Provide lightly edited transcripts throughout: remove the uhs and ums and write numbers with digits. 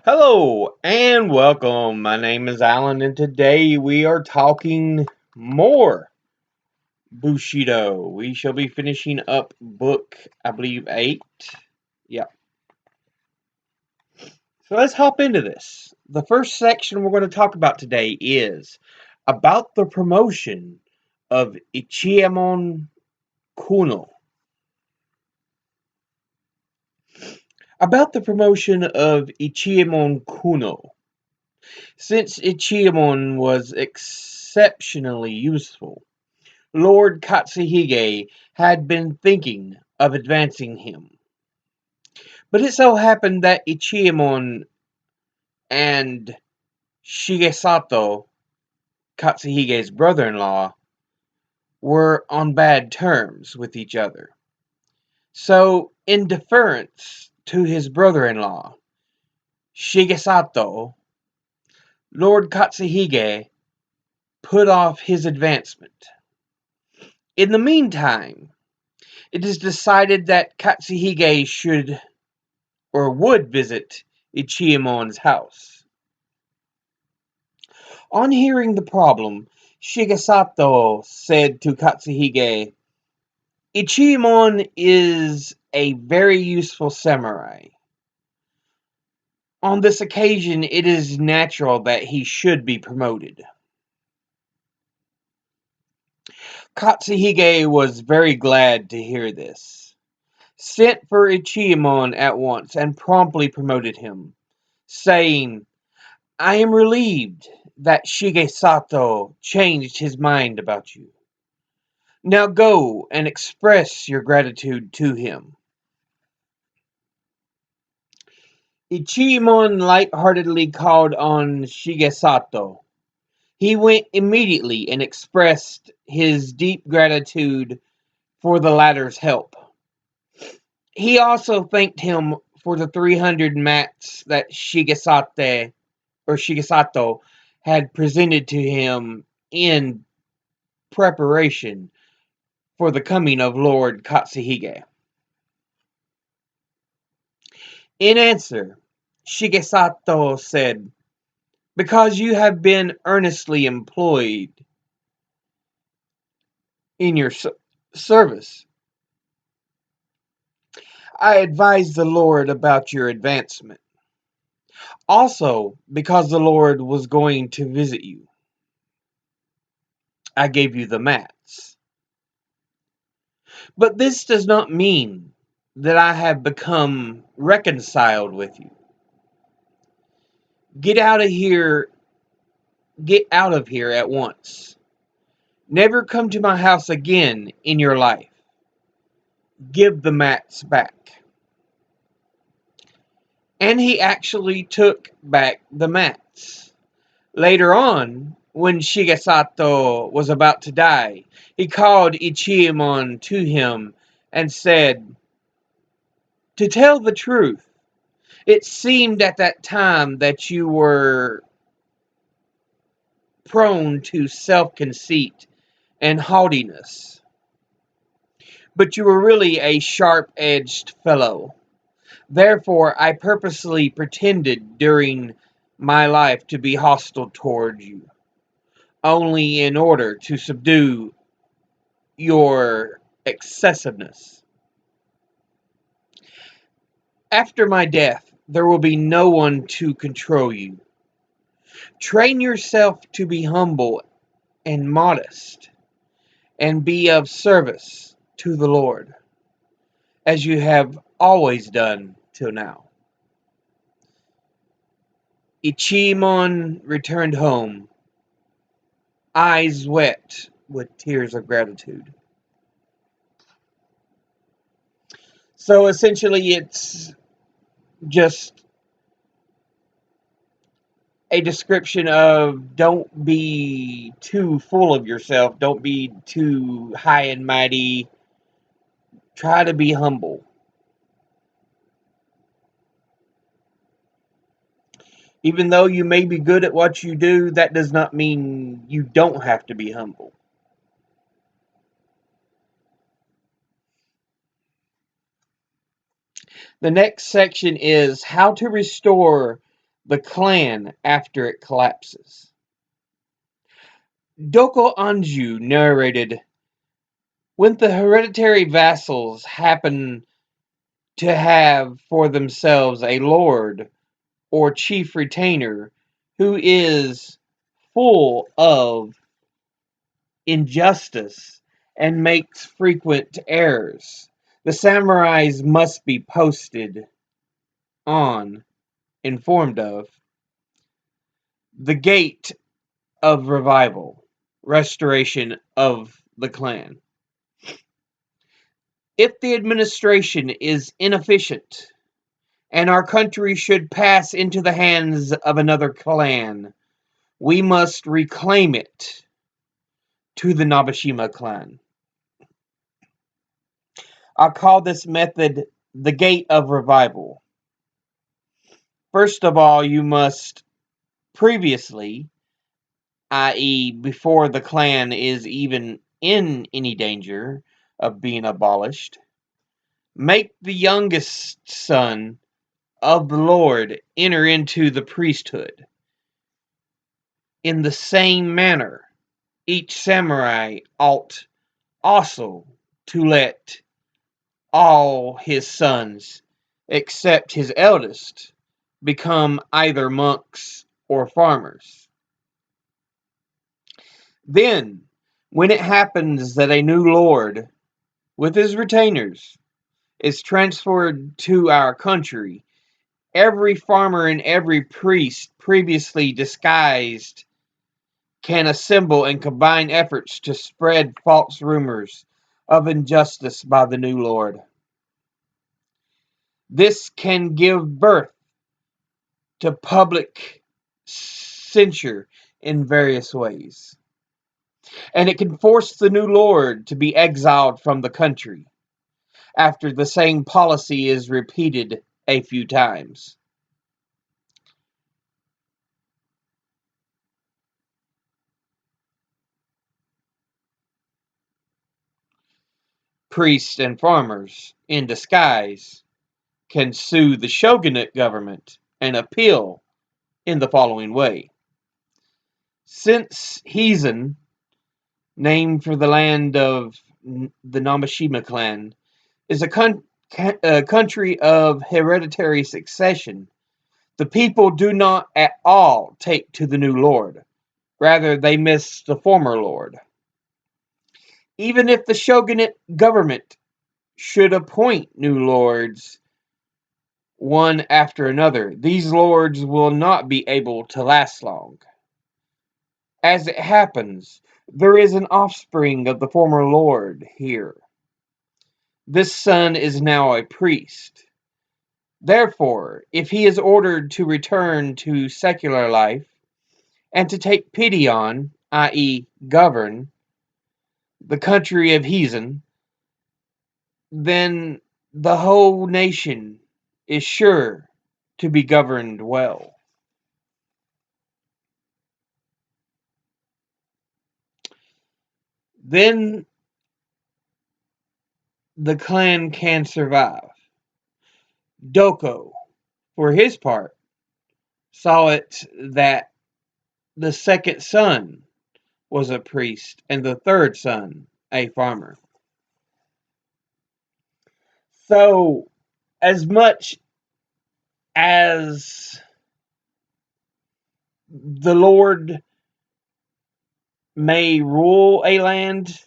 Hello and welcome. My name is Alan, and today we are talking more Bushido. We shall be finishing up book, I believe, 8. Yeah. So let's hop into this. The first section we're going to talk about today is about the promotion of Ichiemon Kuno. About the promotion of Ichiemon Kuno. Since Ichiemon was exceptionally useful, Lord Katsuhige had been thinking of advancing him. But it so happened that Ichiemon and Shigesato, Katsuhige's brother-in-law, were on bad terms with each other. So, in deference to his brother-in-law, Shigesato, Lord Katsuhige put off his advancement. In the meantime, it is decided that Katsuhige should or would visit Ichiemon's house. On hearing the problem, Shigesato said to Katsuhige, Ichiemon is a very useful samurai. On this occasion, it is natural that he should be promoted. Katsuhige was very glad to hear this, sent for Ichiemon at once, and promptly promoted him, saying, I am relieved that Shigesato changed his mind about you. Now go and express your gratitude to him. Ichiemon lightheartedly called on Shigesato. He went immediately and expressed his deep gratitude for the latter's help. He also thanked him for the 300 mats that Shigesato had presented to him in preparation for the coming of Lord Katsuhige. In answer, Shigesato said, because you have been earnestly employed in your service, I advised the Lord about your advancement. Also, because the Lord was going to visit you, I gave you the mats. But this does not mean that I have become reconciled with you. Get out of here, get out of here at once. Never come to my house again in your life. Give the mats back. And he actually took back the mats. Later on, when Shigesato was about to die, he called Ichiemon to him and said, to tell the truth, it seemed at that time that you were prone to self-conceit and haughtiness, but you were really a sharp-edged fellow. Therefore, I purposely pretended during my life to be hostile toward you, only in order to subdue your excessiveness. After my death, there will be no one to control you. Train yourself to be humble and modest, and be of service to the Lord, as you have always done till now. Ichiemon returned home, eyes wet with tears of gratitude. So essentially, it's just a description of don't be too full of yourself, don't be too high and mighty, try to be humble. Even though you may be good at what you do, that does not mean you don't have to be humble. The next section is how to restore the clan after it collapses. Doko Anju narrated, when the hereditary vassals happen to have for themselves a lord or chief retainer who is full of injustice and makes frequent errors, the samurais must be posted on, informed of, the gate of revival, restoration of the clan. If the administration is inefficient and our country should pass into the hands of another clan, we must reclaim it to the Nabashima clan. I'll call this method the gate of revival. First of all, you must previously, i.e., before the clan is even in any danger of being abolished, make the youngest son of the Lord enter into the priesthood. In the same manner, each samurai ought also to let all his sons, except his eldest, become either monks or farmers. Then, when it happens that a new lord, with his retainers, is transferred to our country, every farmer and every priest previously disguised can assemble and combine efforts to spread false rumors of injustice by the new lord. This can give birth to public censure in various ways, and it can force the new lord to be exiled from the country after the same policy is repeated a few times. Priests and farmers, in disguise, can sue the shogunate government and appeal in the following way. Since Heizan, named for the land of the Namashima clan, is a country of hereditary succession, the people do not at all take to the new lord. Rather, they miss the former lord. Even if the shogunate government should appoint new lords one after another, these lords will not be able to last long. As it happens, there is an offspring of the former lord here. This son is now a priest. Therefore, if he is ordered to return to secular life and to take pity on, i.e., govern, the country of Heathen, then the whole nation is sure to be governed well. Then the clan can survive. Doko, for his part, saw it that the second son was a priest and the third son a farmer. So, as much as the Lord may rule a land,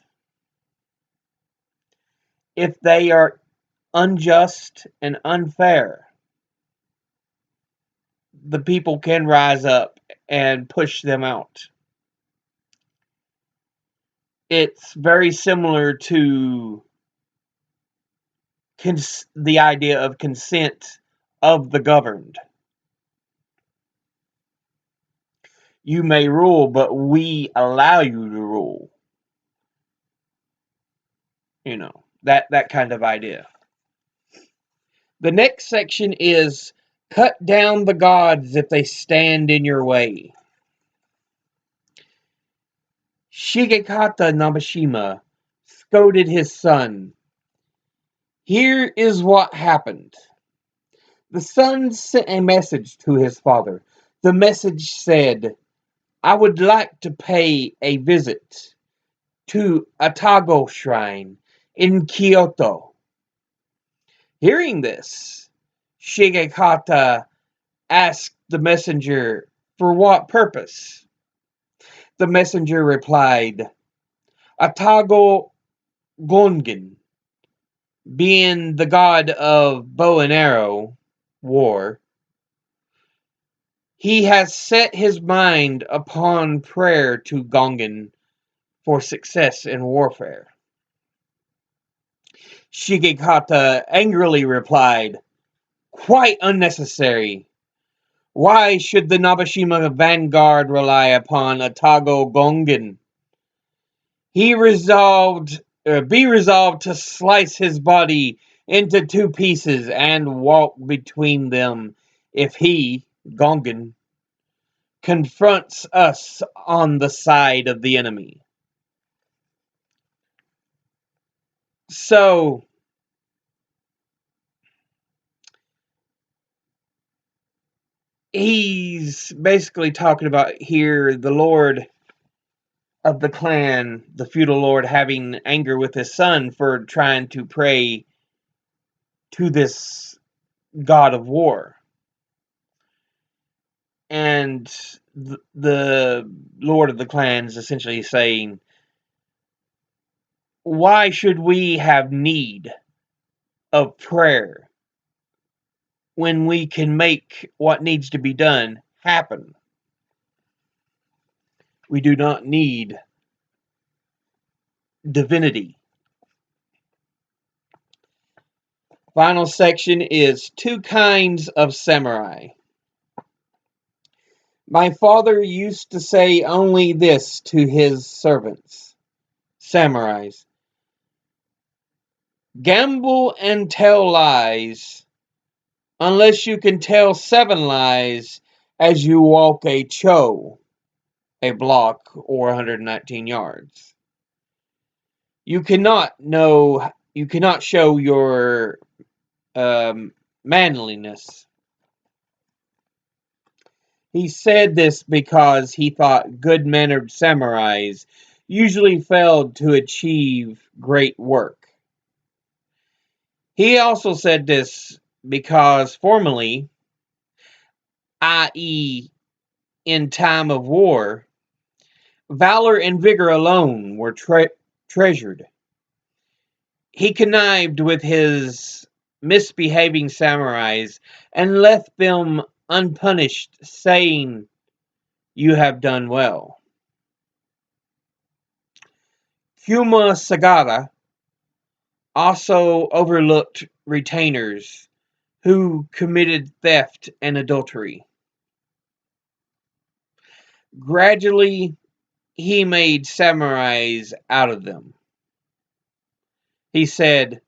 if they are unjust and unfair, the people can rise up and push them out. It's very similar to the idea of consent of the governed. You may rule, but we allow you to rule. That kind of idea. The next section is cut down the gods if they stand in your way. Shigekata Namashima scolded his son. Here is what happened. The son sent a message to his father. The message said, I would like to pay a visit to Atago Shrine in Kyoto. Hearing this, Shigekata asked the messenger for what purpose. The messenger replied, Atago Gongen, being the god of bow and arrow, war, he has set his mind upon prayer to Gongen for success in warfare. Shigekata angrily replied, quite unnecessary. Why should the Nabashima vanguard rely upon Atago Gongen? Be resolved to slice his body into two pieces and walk between them if he, Gongen, confronts us on the side of the enemy. So, he's basically talking about here the Lord of the clan, the feudal lord, having anger with his son for trying to pray to this god of war. And the lord of the clan is essentially saying, why should we have need of prayer when we can make what needs to be done happen? We do not need divinity. Final section is two kinds of samurai. My father used to say only this to his servants, samurais. Gamble and tell lies, unless you can tell 7 lies as you walk a cho, a block, or 119 yards. You cannot show your manliness. He said this because he thought good-mannered samurais usually failed to achieve great work. He also said this because formerly, i.e., in time of war, valor and vigor alone were treasured. He connived with his misbehaving samurais and left them unpunished, saying, you have done well. Kuma Sagara also overlooked retainers who committed theft and adultery. Gradually, he made samurais out of them. He said,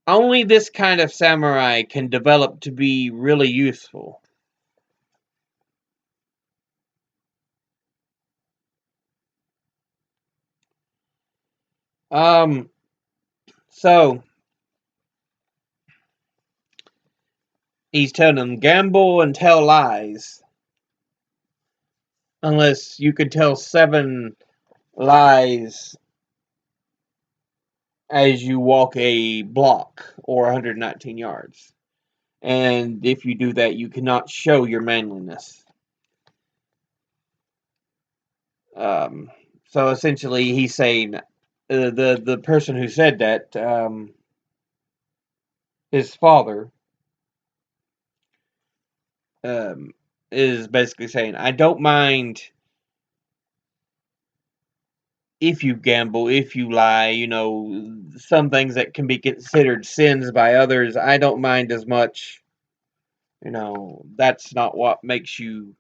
only this kind of samurai can develop to be really useful. So he's telling them, gamble and tell lies. Unless you could tell 7 lies as you walk a block or 119 yards. And if you do that, you cannot show your manliness. So essentially, he's saying the person who said that, his father, is basically saying, I don't mind if you gamble, if you lie, some things that can be considered sins by others, I don't mind as much. That's not what makes you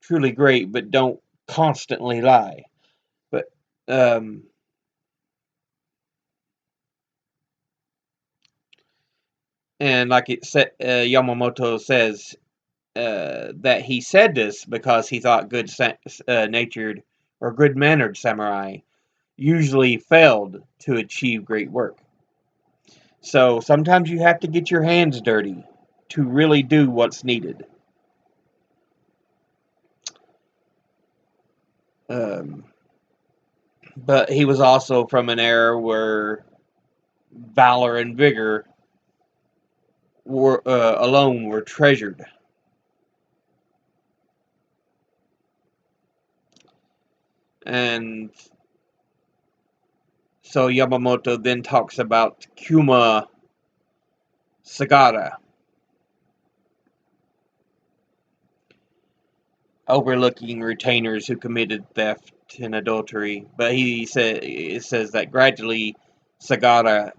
truly great, but don't constantly lie. But, and like it said, Yamamoto says, that he said this because he thought good-natured or good-mannered samurai usually failed to achieve great work. So sometimes you have to get your hands dirty. to really do what's needed. Um, but he was also from an era where valor and vigor were alone were treasured. And so Yamamoto then talks about Kuma Sagara, overlooking retainers who committed theft and adultery. But it says that gradually Sagara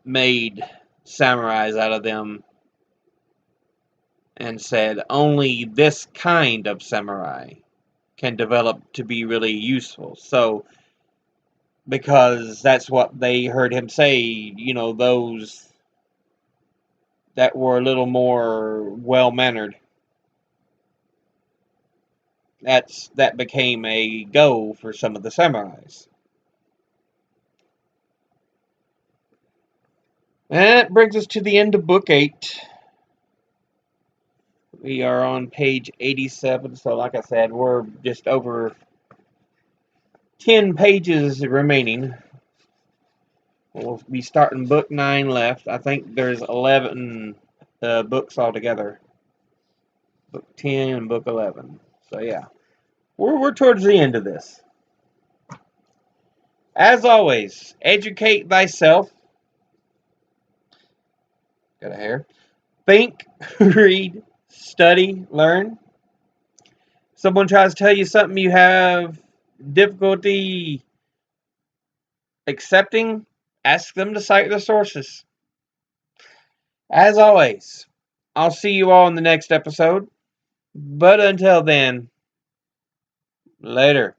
made samurais out of them and said only this kind of samurai can develop to be really useful. So because that's what they heard him say, those that were a little more well mannered. That became a go for some of the samurais. And that brings us to the end of book 8. We are on page 87, so like I said, we're just over 10 pages remaining. We'll be starting book 9 left. I think there's 11 books altogether. Book 10 and book 11. So yeah, we're towards the end of this. As always, educate thyself. Got a hair. Think, read, study, learn. Someone tries to tell you something you have difficulty accepting, ask them to cite the sources. As always, I'll see you all in the next episode. But until then, later.